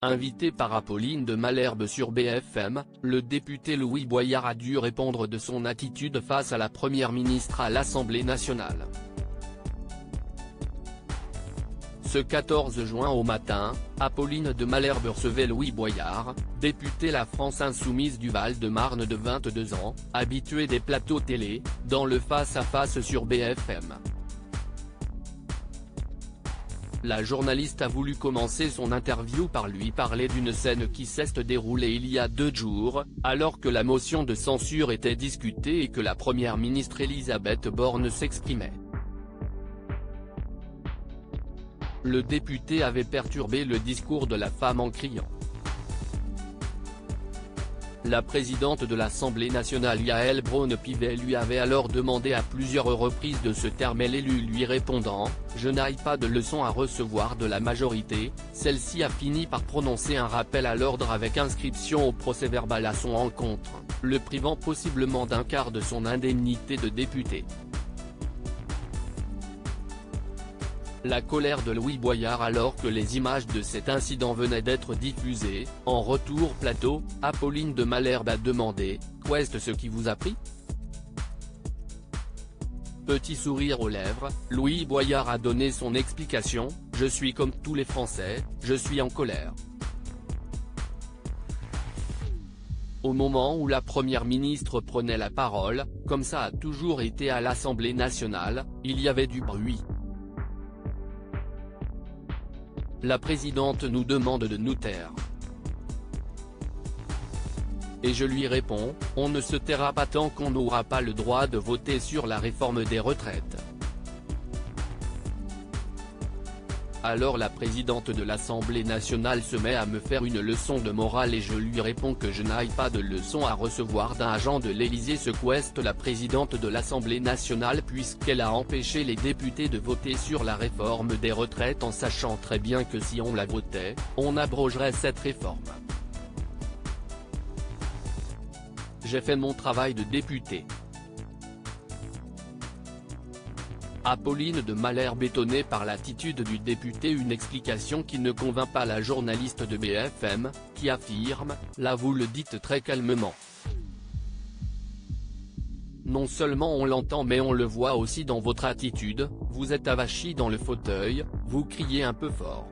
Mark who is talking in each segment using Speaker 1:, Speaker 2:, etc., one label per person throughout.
Speaker 1: Invité par Apolline de Malherbe sur BFM, le député Louis Boyard a dû répondre de son attitude face à la première ministre à l'Assemblée nationale. Ce 14 juin au matin, Apolline de Malherbe recevait Louis Boyard, député La France Insoumise du Val-de-Marne de 22 ans, habitué des plateaux télé, dans le face-à-face sur BFM. La journaliste a voulu commencer son interview par lui parler d'une scène qui s'est déroulée il y a 2 jours, alors que la motion de censure était discutée et que la première ministre Elisabeth Borne s'exprimait. Le député avait perturbé le discours de la femme en criant. La présidente de l'Assemblée nationale Yaël Braun-Pivet lui avait alors demandé à plusieurs reprises de se taire, mais l'élu lui répondant « Je n'aille pas de leçons à recevoir de la majorité », celle-ci a fini par prononcer un rappel à l'ordre avec inscription au procès-verbal à son encontre, le privant possiblement d'un quart de son indemnité de député. La colère de Louis Boyard alors que les images de cet incident venaient d'être diffusées. En retour plateau, Apolline de Malherbe a demandé « Qu'est-ce ce qui vous a pris ?» Petit sourire aux lèvres, Louis Boyard a donné son explication « Je suis comme tous les Français, je suis en colère ». Au moment où la première ministre prenait la parole, comme ça a toujours été à l'Assemblée nationale, il y avait du bruit. La présidente nous demande de nous taire. Et je lui réponds, on ne se taira pas tant qu'on n'aura pas le droit de voter sur la réforme des retraites. Alors la présidente de l'Assemblée nationale se met à me faire une leçon de morale et je lui réponds que je n'aille pas de leçon à recevoir d'un agent de l'Élysée, sequeste la présidente de l'Assemblée nationale puisqu'elle a empêché les députés de voter sur la réforme des retraites en sachant très bien que si on la votait, on abrogerait cette réforme. J'ai fait mon travail de député. Apolline de Malherbe étonnée par l'attitude du député, une explication qui ne convainc pas la journaliste de BFM, qui affirme « Là vous le dites très calmement. Non seulement on l'entend mais on le voit aussi dans votre attitude, vous êtes avachi dans le fauteuil, vous criez un peu fort.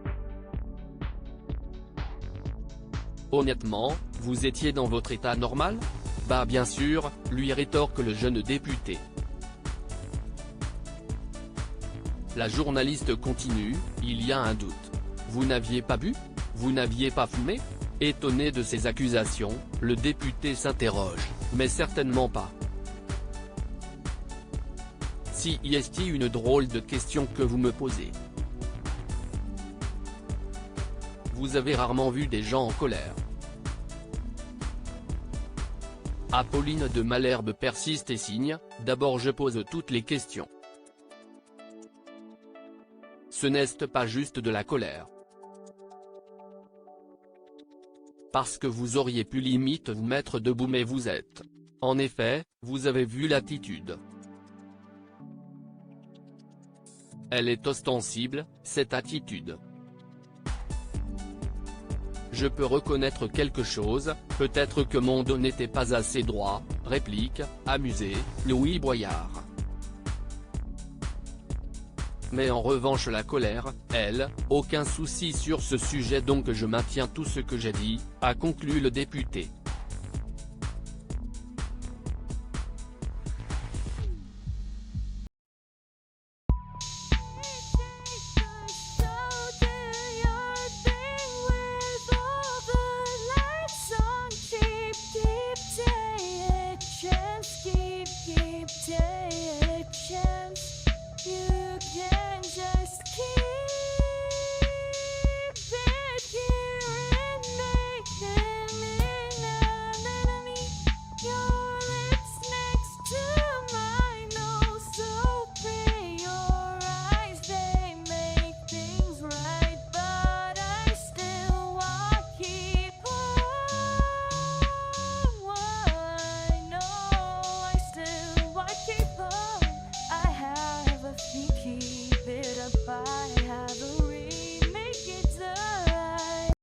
Speaker 1: Honnêtement, vous étiez dans votre état normal ? Bah bien sûr », lui rétorque le jeune député. La journaliste continue, il y a un doute. Vous n'aviez pas bu ? Vous n'aviez pas fumé ? Étonné de ces accusations, le député s'interroge, mais certainement pas. Si est une drôle de question que vous me posez. Vous avez rarement vu des gens en colère. Apolline de Malherbe persiste et signe, d'abord je pose toutes les questions. Ce n'est pas juste de la colère. Parce que vous auriez pu limite vous mettre debout mais vous êtes. En effet, vous avez vu l'attitude. Elle est ostensible, cette attitude. Je peux reconnaître quelque chose, peut-être que mon dos n'était pas assez droit, réplique, amusé, Louis Boyard. Mais en revanche la colère, elle, aucun souci sur ce sujet donc je maintiens tout ce que j'ai dit, a conclu le député.